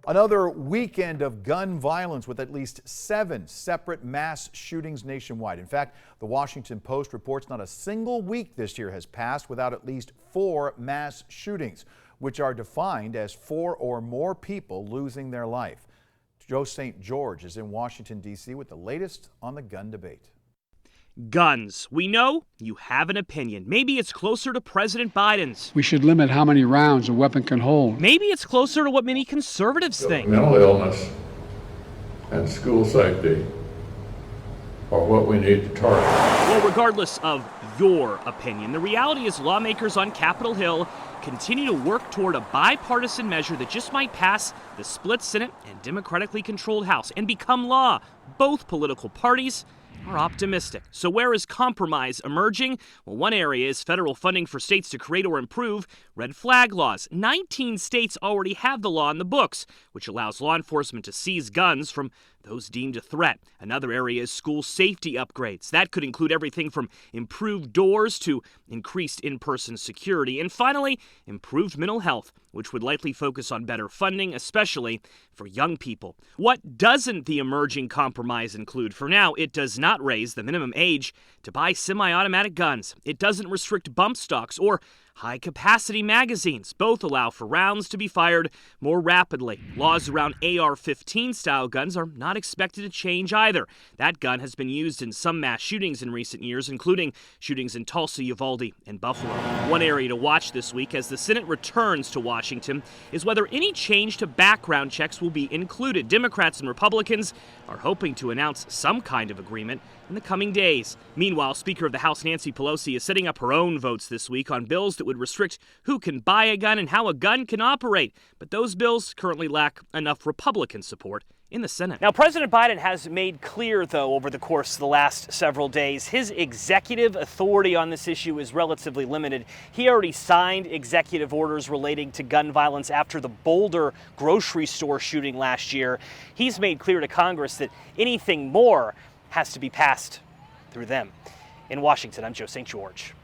Another weekend of gun violence with at least 7 separate mass shootings nationwide. In fact, the Washington Post reports not a single week this year has passed without at least 4 mass shootings, which are defined as 4 or more people losing their life. Joe St. George is in Washington, D.C. with the latest on the gun debate. Guns. We know you have an opinion. Maybe it's closer to President Biden's. We should limit how many rounds a weapon can hold. Maybe it's closer to what many conservatives think. Mental illness and school safety are what we need to target. Well, regardless of your opinion, the reality is lawmakers on Capitol Hill continue to work toward a bipartisan measure that just might pass the split Senate and democratically controlled House and become law. Both political parties are optimistic. So where is compromise emerging? Well, one area is federal funding for states to create or improve red flag laws. 19 states already have the law in the books, which allows law enforcement to seize guns from those deemed a threat. Another area is school safety upgrades. That could include everything from improved doors to increased in-person security. And finally, improved mental health, which would likely focus on better funding, especially for young people. What doesn't the emerging compromise include? For now, it does not raise the minimum age to buy semi-automatic guns. It doesn't restrict bump stocks or high-capacity magazines. Both allow for rounds to be fired more rapidly. Laws around AR-15 style guns are not expected to change either. That gun has been used in some mass shootings in recent years, including shootings in Tulsa, Uvalde, and Buffalo. One area to watch this week as the Senate returns to Washington is whether any change to background checks will be included. Democrats and Republicans are hoping to announce some kind of agreement in the coming days. Meanwhile, Speaker of the House Nancy Pelosi is setting up her own votes this week on bills that would restrict who can buy a gun and how a gun can operate. But those bills currently lack enough Republican support in the Senate. Now, President Biden has made clear, though, over the course of the last several days, his executive authority on this issue is relatively limited. He already signed executive orders relating to gun violence after the Boulder grocery store shooting last year. He's made clear to Congress that anything more has to be passed through them. In Washington, I'm Joe St. George.